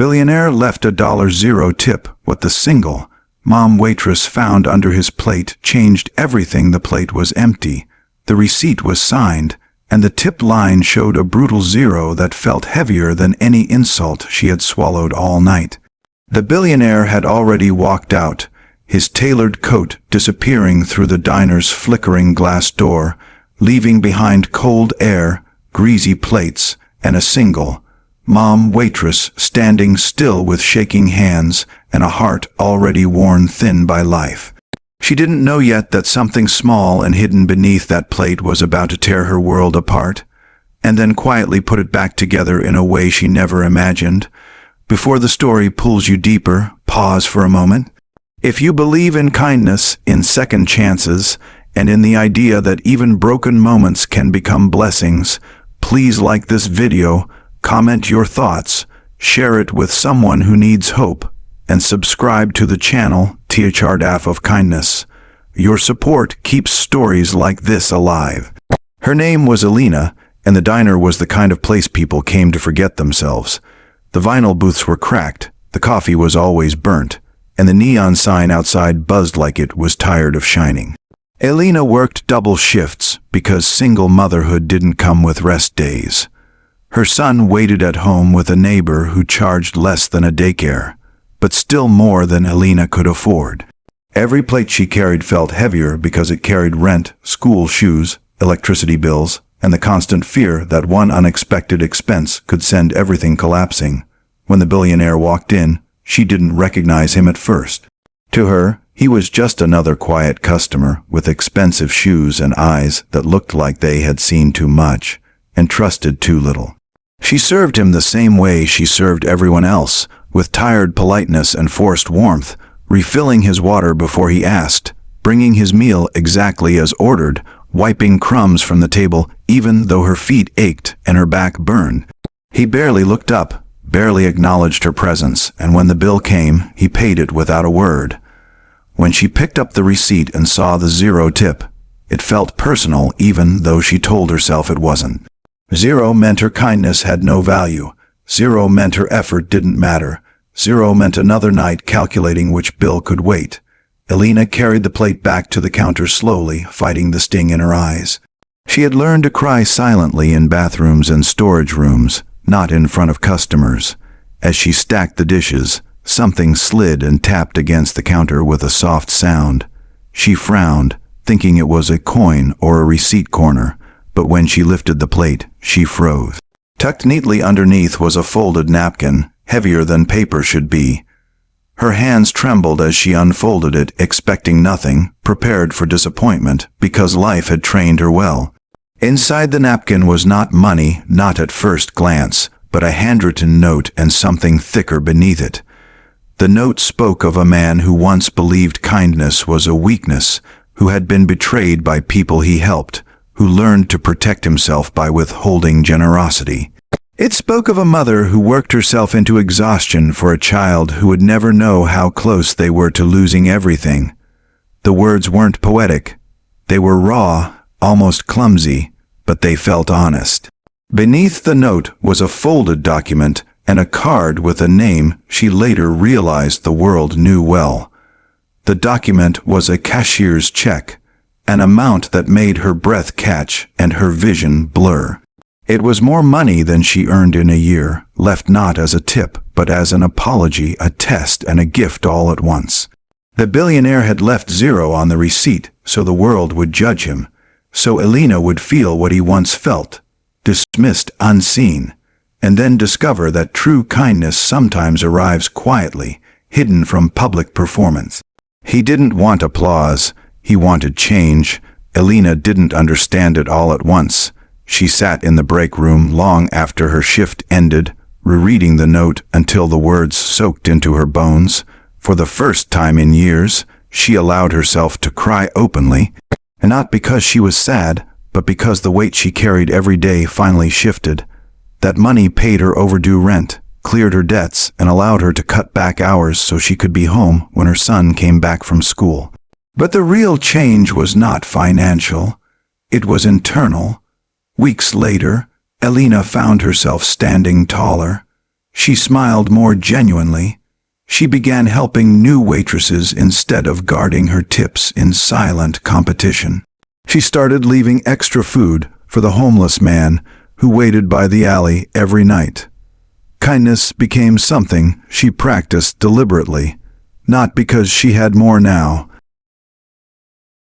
Billionaire left a $0 tip. What the SingleMom waitress found under his plate changed everything. The plate was empty, the receipt was signed, and the tip line showed a brutal zero that felt heavier than any insult she had swallowed all night. The billionaire had already walked out, his tailored coat disappearing through the diner's flickering glass door, leaving behind cold air, greasy plates, and a SingleMom waitress standing still with shaking hands and a heart already worn thin by life. She didn't know yet that something small and hidden beneath that plate was about to tear her world apart, and then quietly put it back together in a way she never imagined. Before the story pulls you deeper, pause for a moment. If you believe in kindness, in second chances, and in the idea that even broken moments can become blessings, please like this video, comment your thoughts, share it with someone who needs hope, and subscribe to the channel Tiachardaf of Kindness. Your support keeps stories like this alive. Her name was Elena, and the diner was the kind of place people came to forget themselves. The vinyl booths were cracked, the coffee was always burnt, and the neon sign outside buzzed like it was tired of shining. Elena worked double shifts because single motherhood didn't come with rest days. Her son waited at home with a neighbor who charged less than a daycare, but still more than Elena could afford. Every plate she carried felt heavier because it carried rent, school shoes, electricity bills, and the constant fear that one unexpected expense could send everything collapsing. When the billionaire walked in, she didn't recognize him at first. To her, he was just another quiet customer with expensive shoes and eyes that looked like they had seen too much and trusted too little. She served him the same way she served everyone else, with tired politeness and forced warmth, refilling his water before he asked, bringing his meal exactly as ordered, wiping crumbs from the table even though her feet ached and her back burned. He barely looked up, barely acknowledged her presence, and when the bill came, he paid it without a word. When she picked up the receipt and saw the zero tip, it felt personal even though she told herself it wasn't. Zero meant her kindness had no value. Zero meant her effort didn't matter. Zero meant another night calculating which bill could wait. Elena carried the plate back to the counter slowly, fighting the sting in her eyes. She had learned to cry silently in bathrooms and storage rooms, not in front of customers. As she stacked the dishes, something slid and tapped against the counter with a soft sound. She frowned, thinking it was a coin or a receipt corner, but when she lifted the plate, she froze. Tucked neatly underneath was a folded napkin, heavier than paper should be. Her hands trembled as she unfolded it, expecting nothing, prepared for disappointment, because life had trained her well. Inside the napkin was not money, not at first glance, but a handwritten note and something thicker beneath it. The note spoke of a man who once believed kindness was a weakness, who had been betrayed by people he helped, who learned to protect himself by withholding generosity. It spoke of a mother who worked herself into exhaustion for a child who would never know how close they were to losing everything. The words weren't poetic. They were raw, almost clumsy, but they felt honest. Beneath the note was a folded document and a card with a name she later realized the world knew well. The document was a cashier's check, an amount that made her breath catch and her vision blur. It was more money than she earned in a year, left not as a tip, but as an apology, a test, and a gift all at once. The billionaire had left zero on the receipt, so the world would judge him, so Elena would feel what he once felt, dismissed, unseen, and then discover that true kindness sometimes arrives quietly, hidden from public performance. He didn't want applause. He wanted change. Elena didn't understand it all at once. She sat in the break room long after her shift ended, rereading the note until the words soaked into her bones. For the first time in years, she allowed herself to cry openly, and not because she was sad, but because the weight she carried every day finally shifted. That money paid her overdue rent, cleared her debts, and allowed her to cut back hours so she could be home when her son came back from school. But the real change was not financial. It was internal. Weeks later, Elena found herself standing taller, She smiled more genuinely. She began helping new waitresses instead of guarding her tips in silent competition. She started leaving extra food for the homeless man who waited by the alley every night. Kindness became something she practiced deliberately, not because she had more now,